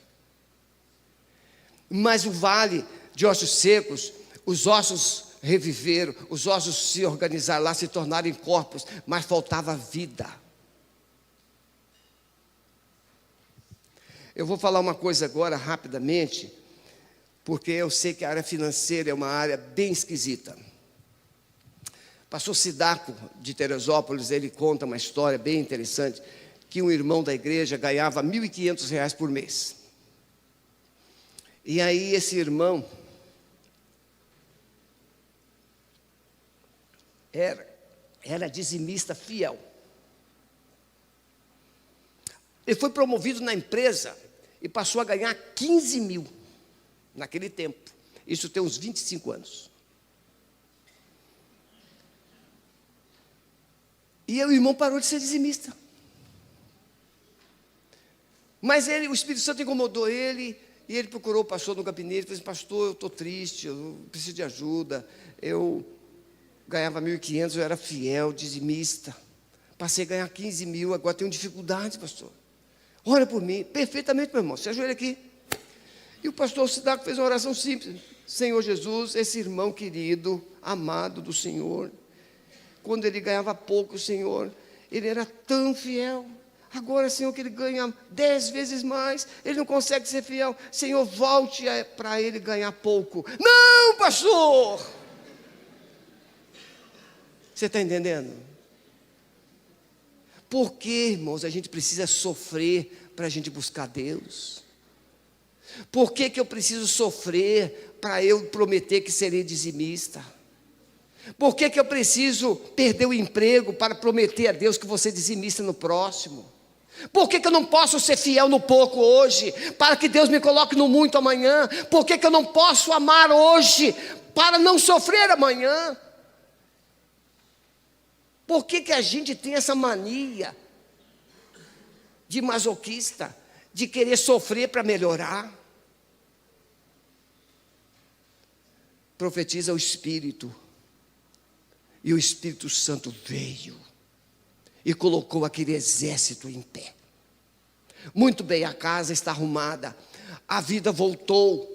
Mas o vale de ossos secos, os ossos reviveram, os ossos se organizaram lá, se tornaram em corpos, mas faltava vida. Eu vou falar uma coisa agora rapidamente, porque eu sei que a área financeira é uma área bem esquisita. Pastor Sidaco de Teresópolis, ele conta uma história bem interessante, que um irmão da igreja ganhava R$ 1.500 por mês. E aí esse irmão era dizimista fiel. Ele foi promovido na empresa e passou a ganhar 15 mil naquele tempo. Isso tem uns 25 anos. E o irmão parou de ser dizimista. Mas o Espírito Santo incomodou ele, e ele procurou o pastor no gabinete, e falou assim: pastor, eu estou triste, eu preciso de ajuda, eu ganhava 1.500, eu era fiel, dizimista, passei a ganhar 15 mil, agora tenho dificuldade, pastor, ora por mim. Perfeitamente, meu irmão, se ajoelha aqui. E o pastor Sidaco fez uma oração simples: Senhor Jesus, esse irmão querido, amado do Senhor, quando ele ganhava pouco, Senhor, ele era tão fiel. Agora, Senhor, que ele ganha 10 vezes mais, ele não consegue ser fiel. Senhor, volte para ele ganhar pouco. Não, pastor! Você está entendendo? Por que, irmãos, a gente precisa sofrer para a gente buscar Deus? Por que eu preciso sofrer para eu prometer que serei dizimista? Por que eu preciso perder o emprego para prometer a Deus que vou ser dizimista no próximo? Por que eu não posso ser fiel no pouco hoje, para que Deus me coloque no muito amanhã? Por que eu não posso amar hoje, para não sofrer amanhã? Por que a gente tem essa mania de masoquista, de querer sofrer para melhorar? Profetiza o Espírito, e o Espírito Santo veio e colocou aquele exército em pé. Muito bem, a casa está arrumada, a vida voltou,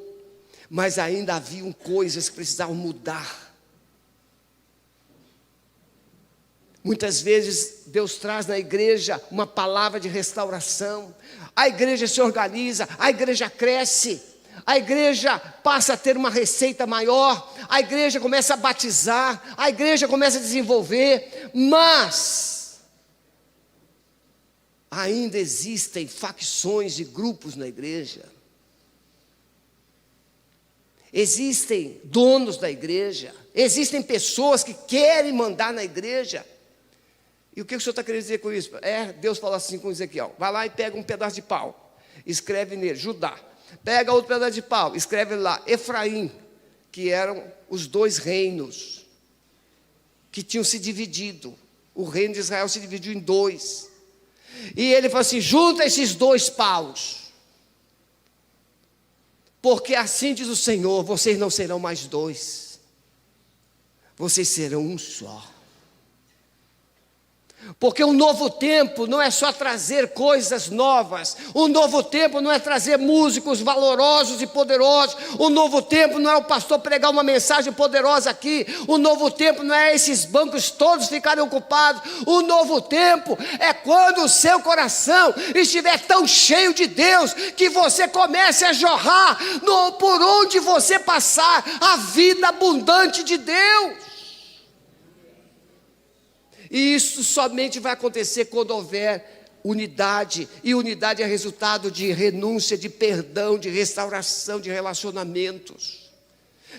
mas ainda haviam coisas que precisavam mudar. Muitas vezes Deus traz na igreja uma palavra de restauração, a igreja se organiza, a igreja cresce, a igreja passa a ter uma receita maior, a igreja começa a batizar, a igreja começa a desenvolver, mas ainda existem facções e grupos na igreja. Existem donos da igreja, existem pessoas que querem mandar na igreja. E o que o senhor está querendo dizer com isso? Deus fala assim com Ezequiel: vai lá e pega um pedaço de pau, escreve nele Judá. Pega outro pedaço de pau, escreve lá Efraim, que eram os 2 reinos que tinham se dividido. O reino de Israel se dividiu em 2. E ele falou assim: junta esses 2 paus, porque assim diz o Senhor, vocês não serão mais 2, vocês serão um só. Porque um novo tempo não é só trazer coisas novas. Um novo tempo não é trazer músicos valorosos e poderosos. Um novo tempo não é o pastor pregar uma mensagem poderosa aqui. Um novo tempo não é esses bancos todos ficarem ocupados. Um novo tempo é quando o seu coração estiver tão cheio de Deus que você comece a jorrar por onde você passar a vida abundante de Deus. E isso somente vai acontecer quando houver unidade. E unidade é resultado de renúncia, de perdão, de restauração de relacionamentos.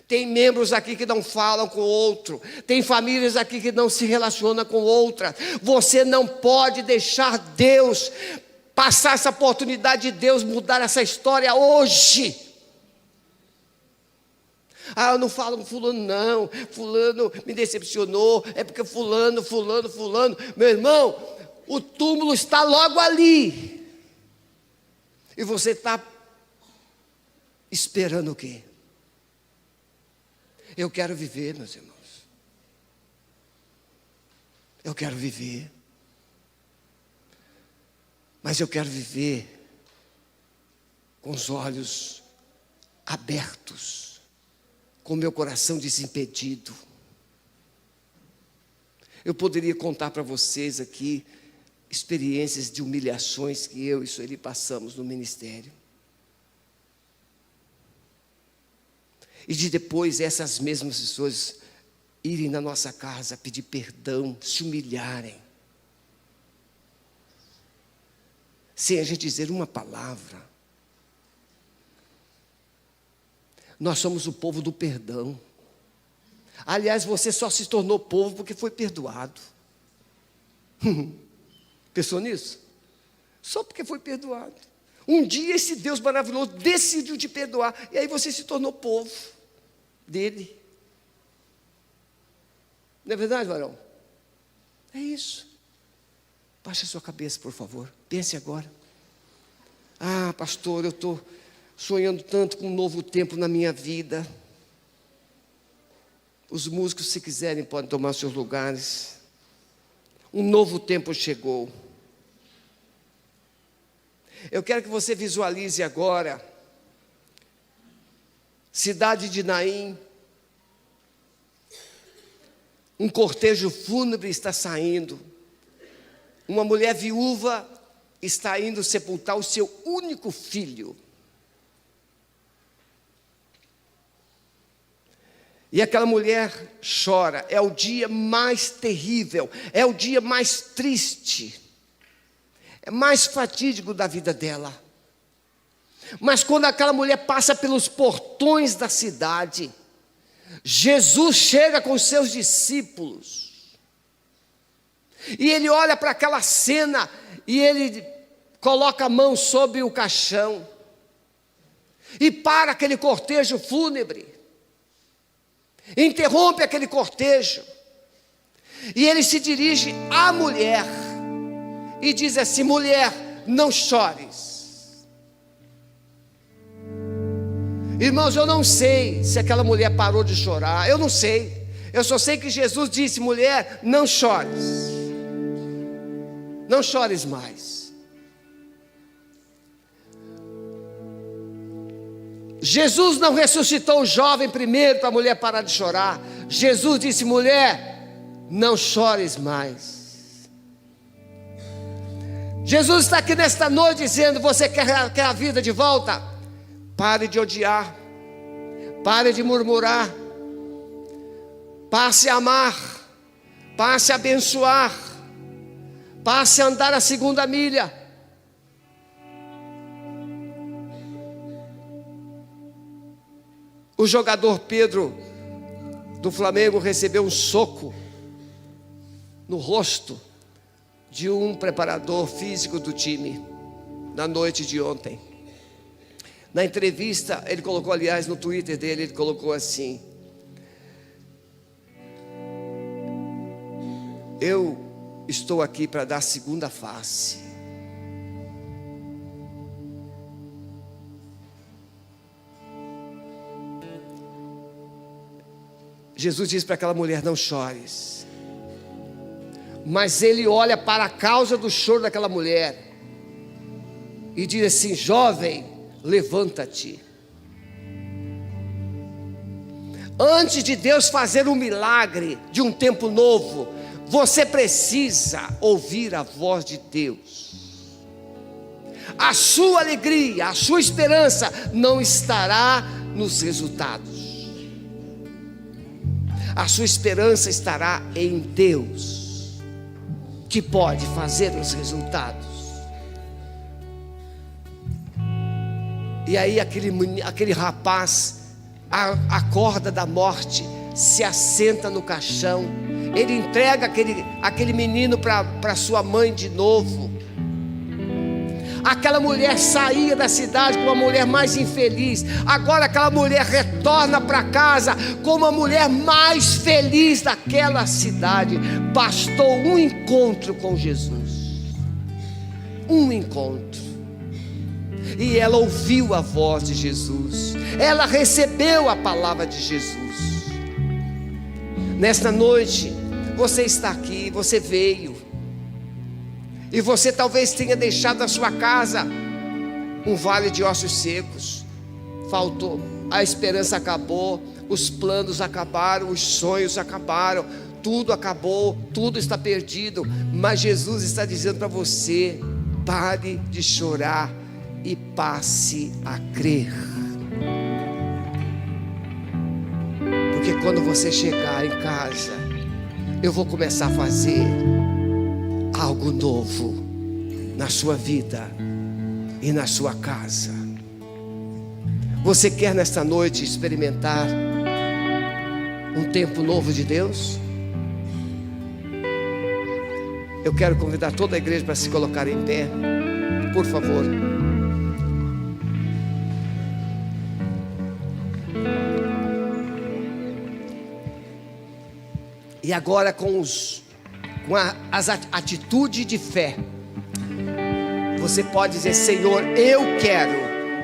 Tem membros aqui que não falam com o outro. Tem famílias aqui que não se relacionam com outra. Você não pode deixar Deus passar essa oportunidade de Deus mudar essa história hoje. Eu não falo com fulano não, fulano me decepcionou, é porque fulano, meu irmão, o túmulo está logo ali, e você está esperando o quê? Eu quero viver, meus irmãos, eu quero viver, mas eu quero viver com os olhos abertos, com meu coração desimpedido. Eu poderia contar para vocês aqui experiências de humilhações que eu e Sueli passamos no ministério. E de depois essas mesmas pessoas irem na nossa casa pedir perdão, se humilharem, sem a gente dizer uma palavra. Nós somos o povo do perdão. Aliás, você só se tornou povo porque foi perdoado. Pensou nisso? Só porque foi perdoado. Um dia esse Deus maravilhoso decidiu te perdoar. E aí você se tornou povo dele. Não é verdade, varão? É isso. Baixe a sua cabeça, por favor. Pense agora. Pastor, eu estou sonhando tanto com um novo tempo na minha vida. Os músicos, se quiserem, podem tomar seus lugares. Um novo tempo chegou. Eu quero que você visualize agora cidade de Naim. Um cortejo fúnebre está saindo. Uma mulher viúva está indo sepultar o seu único filho. E aquela mulher chora. É o dia mais terrível, é o dia mais triste, é mais fatídico da vida dela. Mas quando aquela mulher passa pelos portões da cidade, Jesus chega com os seus discípulos. E ele olha para aquela cena e ele coloca a mão sobre o caixão e para aquele cortejo fúnebre. Interrompe aquele cortejo e ele se dirige à mulher e diz assim: mulher, não chores. Irmãos, eu não sei se aquela mulher parou de chorar, eu não sei. Eu só sei que Jesus disse: mulher, não chores, não chores mais. Jesus não ressuscitou o jovem primeiro para a mulher parar de chorar. Jesus disse: mulher, não chores mais. Jesus está aqui nesta noite dizendo: você quer a vida de volta? Pare de odiar, pare de murmurar, passe a amar, passe a abençoar, passe a andar a segunda milha. O jogador Pedro do Flamengo recebeu um soco no rosto de um preparador físico do time na noite de ontem. Na entrevista, ele colocou, aliás, no Twitter dele, ele colocou assim: eu estou aqui para dar a segunda face. Jesus disse para aquela mulher: não chores. Mas ele olha para a causa do choro daquela mulher e diz assim: jovem, levanta-te. Antes de Deus fazer um milagre de um tempo novo, você precisa ouvir a voz de Deus. A sua alegria, a sua esperança não estará nos resultados. A sua esperança estará em Deus, que pode fazer os resultados. E aí aquele rapaz acorda da morte, se assenta no caixão, ele entrega aquele menino para sua mãe de novo. Aquela mulher saía da cidade como a mulher mais infeliz, agora aquela mulher retorna para casa como a mulher mais feliz daquela cidade. Bastou um encontro com Jesus, um encontro, e ela ouviu a voz de Jesus, ela recebeu a palavra de Jesus. Nesta noite, você está aqui, você veio, e você talvez tenha deixado na sua casa um vale de ossos secos. Faltou, a esperança acabou, os planos acabaram, os sonhos acabaram, tudo acabou, tudo está perdido. Mas Jesus está dizendo para você: pare de chorar e passe a crer. Porque quando você chegar em casa, eu vou começar a fazer algo novo na sua vida e na sua casa. Você quer nesta noite experimentar um tempo novo de Deus? Eu quero convidar toda a igreja para se colocar em pé, por favor. E agora as atitudes de fé, você pode dizer: Senhor, eu quero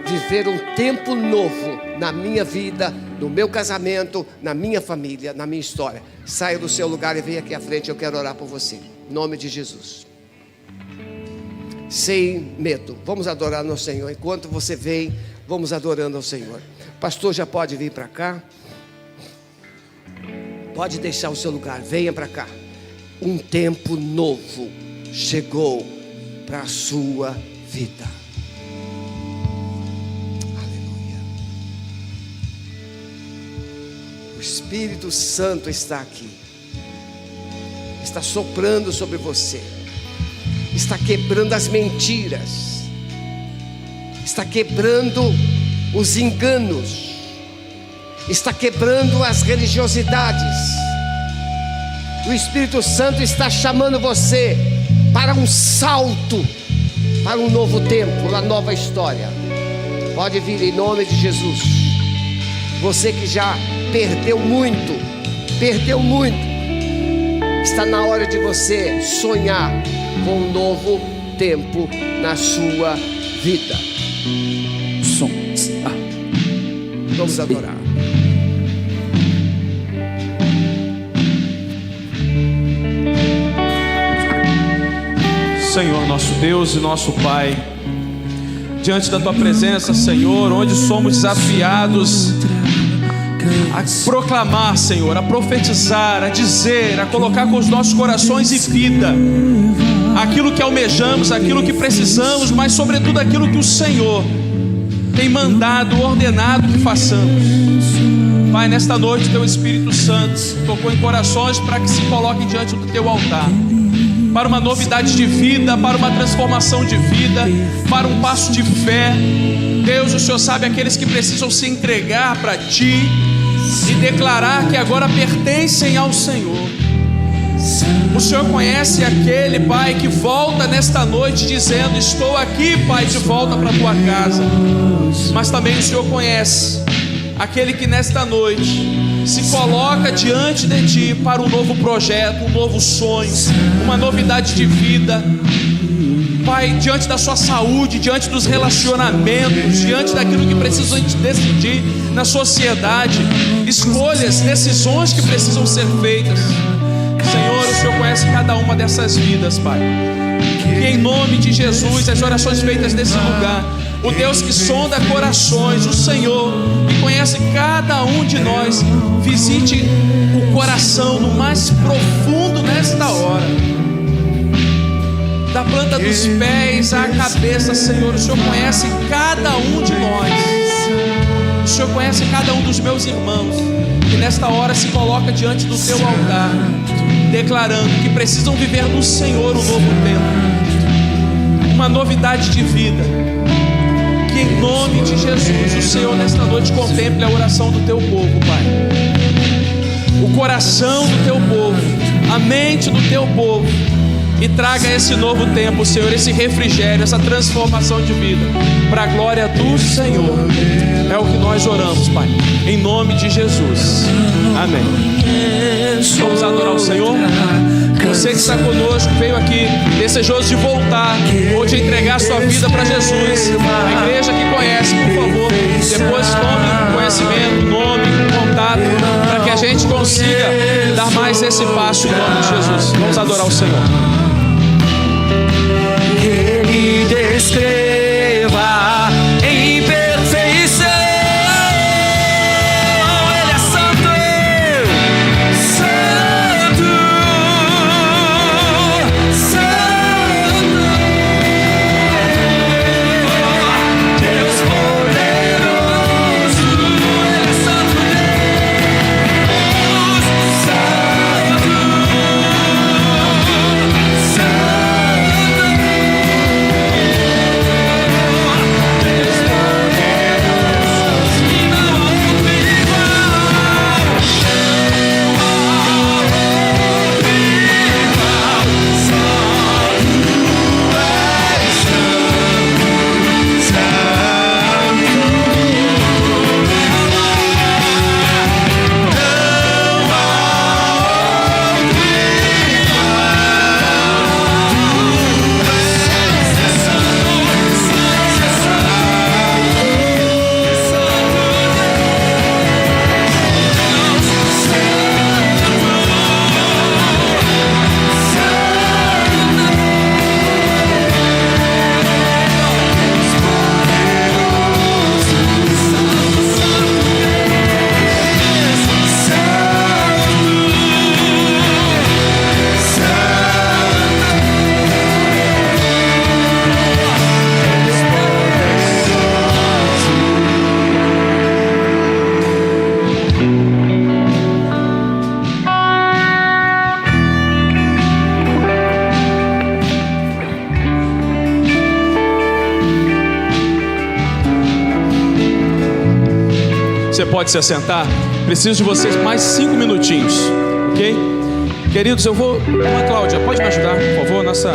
viver um tempo novo na minha vida, no meu casamento, na minha família, na minha história. Saia do seu lugar e venha aqui à frente, eu quero orar por você, em nome de Jesus. Sem medo, vamos adorar no Senhor. Enquanto você vem, vamos adorando ao Senhor. Pastor, já pode vir para cá? Pode deixar o seu lugar, venha para cá. Um tempo novo chegou para a sua vida. Aleluia. O Espírito Santo está aqui, está soprando sobre você, está quebrando as mentiras, está quebrando os enganos, está quebrando as religiosidades. O Espírito Santo está chamando você para um salto, para um novo tempo, uma nova história. Pode vir em nome de Jesus. Você que já perdeu muito, está na hora de você sonhar com um novo tempo na sua vida. Vamos adorar. Senhor, nosso Deus e nosso Pai, diante da Tua presença, Senhor, onde somos desafiados a proclamar, Senhor, a profetizar, a dizer, a colocar com os nossos corações e vida aquilo que almejamos, aquilo que precisamos, mas sobretudo aquilo que o Senhor tem mandado, ordenado que façamos. Pai, nesta noite Teu Espírito Santo tocou em corações para que se coloquem diante do Teu altar, para uma novidade de vida, para uma transformação de vida, para um passo de fé. Deus, o Senhor sabe aqueles que precisam se entregar para Ti e declarar que agora pertencem ao Senhor. O Senhor conhece aquele, Pai, que volta nesta noite dizendo: estou aqui, Pai, de volta para a Tua casa. Mas também o Senhor conhece aquele que nesta noite se coloca diante de Ti para um novo projeto, um novo sonho, uma novidade de vida. Pai, diante da sua saúde, diante dos relacionamentos, diante daquilo que precisam decidir na sociedade, escolhas, decisões que precisam ser feitas. Senhor, o Senhor conhece cada uma dessas vidas, Pai. Que em nome de Jesus, as orações feitas nesse lugar, o Deus que sonda corações, o Senhor que conhece cada um de nós, visite o coração no mais profundo nesta hora, da planta dos pés à cabeça, Senhor. O Senhor conhece cada um de nós. O Senhor conhece cada um dos meus irmãos que nesta hora se coloca diante do teu altar, declarando que precisam viver no Senhor um novo tempo, uma novidade de vida. Que em nome de Jesus o Senhor nesta noite contemple a oração do teu povo, Pai, o coração do teu povo, a mente do teu povo, e traga esse novo tempo, Senhor, esse refrigério, essa transformação de vida, para a glória do Senhor. É o que nós oramos, Pai, em nome de Jesus. Amém. Vamos adorar o Senhor. Você que está conosco, veio aqui desejoso de voltar ou de entregar sua vida para Jesus, a igreja que conhece, por favor, depois tome conhecimento, nome, contato, para que a gente consiga dar mais esse passo em nome de Jesus. Vamos adorar o Senhor. Ele descreva em perfeição. Ele é santo, santo, santo. Deus poderoso, Ele é santo, Deus santo, santo. Você pode se assentar. Preciso de vocês mais 5 minutinhos, ok? Queridos, eu vou... Cláudia, pode me ajudar, por favor, nessa...